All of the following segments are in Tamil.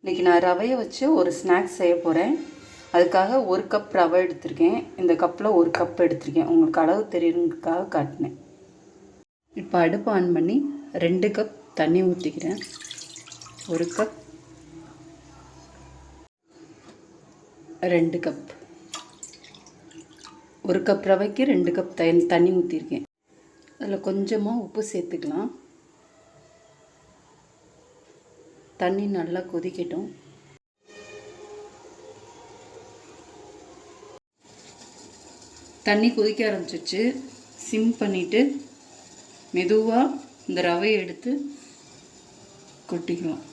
இன்றைக்கி நான் ரவையை வச்சு ஒரு ஸ்நாக்ஸ் செய்ய போகிறேன். அதுக்காக 1 கப் ரவை எடுத்திருக்கேன். இந்த கப்பில் 1 கப் எடுத்திருக்கேன். உங்களுக்கு அளவு தெரியணுங்கிறதுக்காக காட்டினேன். இப்போ அடுப்பு ஆன் பண்ணி 2 கப் தண்ணி ஊற்றிக்கிறேன். 1 கப் 2 கப் 1 கப் ரவைக்கு 2 கப் தண்ணி ஊற்றிருக்கேன். அதில் கொஞ்சமாக உப்பு சேர்த்துக்கலாம். தண்ணி நல்லா கொதிக்கட்டும். தண்ணி கொதிக்க ஆரம்பிச்சிச்சு. சிம் பண்ணிவிட்டு மெதுவாக இந்த ரவையை எடுத்து கொட்டிக்கலாம்.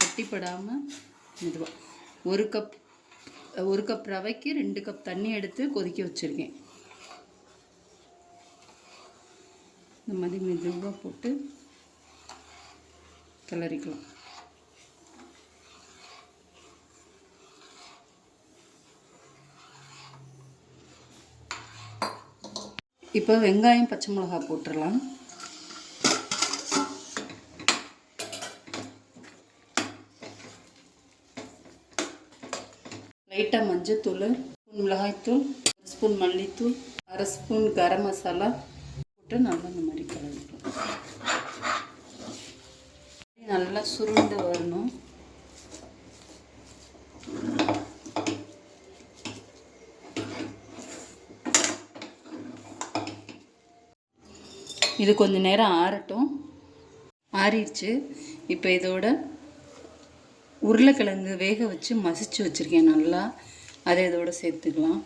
கட்டிப்படாமல் மெதுவாக 1 கப் ரவைக்கு 2 கப் தண்ணி எடுத்து கொதிக்க வச்சுருக்கேன். இந்த மாதிரி மெதுவாக போட்டு கிளறிக்கலாம். இப்போ வெங்காயம் பச்சை மிளகாய் போட்டுடலாம். லைட்டாக மஞ்சத்தூள், மிளகாய்த்தூள், 1 ஸ்பூன் மல்லித்தூள், 1/2 ஸ்பூன் கரம் மசாலா போட்டு நல்லா இந்த மாதிரி கலந்துக்கலாம். நல்லா சுருண்டு வரணும். இது கொஞ்சம் நேரம் ஆறட்டும். ஆறிடுச்சு. இப்போ இதோட உருளைக்கிழங்கு வேக வச்சு மசிச்சு வச்சுருக்கேன் நல்லா. அதை இதோட சேர்த்துக்கலாம்.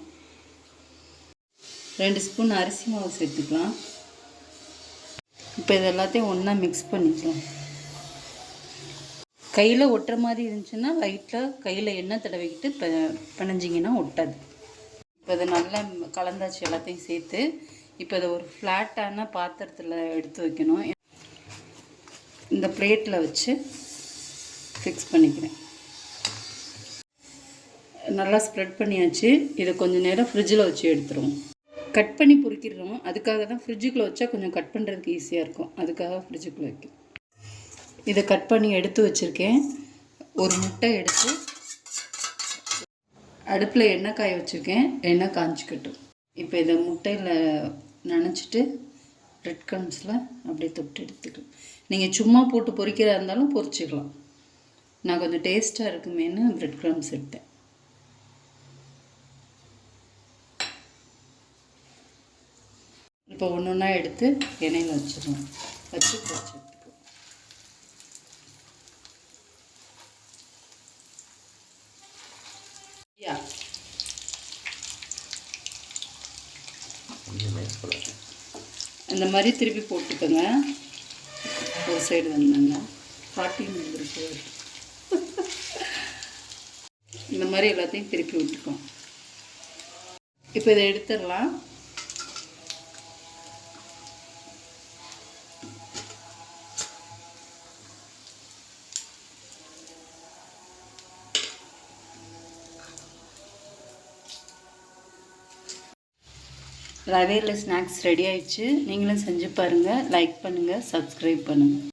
2 ஸ்பூன் அரிசி மாவு சேர்த்துக்கலாம். இப்போ இது எல்லாத்தையும் ஒன்றா மிக்ஸ் பண்ணிக்கலாம். கையில் ஒட்டுற மாதிரி இருந்துச்சுன்னா லைட்டாக கையில் எண்ணெய் தடவிக்கிட்டு பிணைஞ்சிங்கன்னா ஒட்டாது. இப்போ இதை நல்லா கலந்தாச்சு எல்லாத்தையும் சேர்த்து. இப்போ இதை ஒரு ஃப்ளாட்டான பாத்திரத்தில் எடுத்து வைக்கணும். இந்த பிளேட்டில் வச்சு ஃபிக்ஸ் பண்ணிக்கிறேன். நல்லா ஸ்ப்ரெட் பண்ணியாச்சு. இதை கொஞ்சம் நேரம் ஃப்ரிட்ஜில் வச்சு எடுத்துருவோம். கட் பண்ணி பொரிக்கிறோம். அதுக்காக தான் ஃப்ரிட்ஜுக்குள்ளே வச்சா கொஞ்சம் கட் பண்ணுறதுக்கு ஈஸியாக இருக்கும். அதுக்காக ஃப்ரிட்ஜுக்குள்ளே வைக்கும். இதை கட் பண்ணி எடுத்து வச்சுருக்கேன். ஒரு முட்டை எடுத்து அடுப்பில் எண்ணெய் காய வச்சுருக்கேன். எண்ணெய் காஞ்சிக்கட்டும். இப்போ இதை முட்டையில் நனைச்சிட்டு ரெட் க்ரம்ஸில் அப்படியே தொட்டு எடுத்துக்கலாம். நீங்கள் சும்மா போட்டு பொரிக்கிறதா இருந்தாலும் பொரிச்சிக்கலாம். நான் கொஞ்சம் டேஸ்ட்டாக இருக்குமேன்னு பிரெட் க்ரம்ஸ் எடுத்தேன். இப்போ ஒன்று ஒன்றா எடுத்து எண்ணெயில் வச்சிடலாம். வச்சு பொரிச்சு எடுத்துக்கலாம். இந்த மாதிரி திருப்பி போட்டுக்கோங்க. ஒரு சைடு வந்தாங்க 40 வந்துருக்கு. இந்த மாதிரி எல்லாத்தையும் திருப்பி விட்டுக்கோம். இப்போ இதை எடுத்துடலாம். ரவையில் ஸ்நாக்ஸ் ரெடி ஆயிடுச்சு. நீங்களும் செஞ்சு பாருங்கள். லைக் பண்ணுங்கள், சப்ஸ்கிரைப் பண்ணுங்கள்.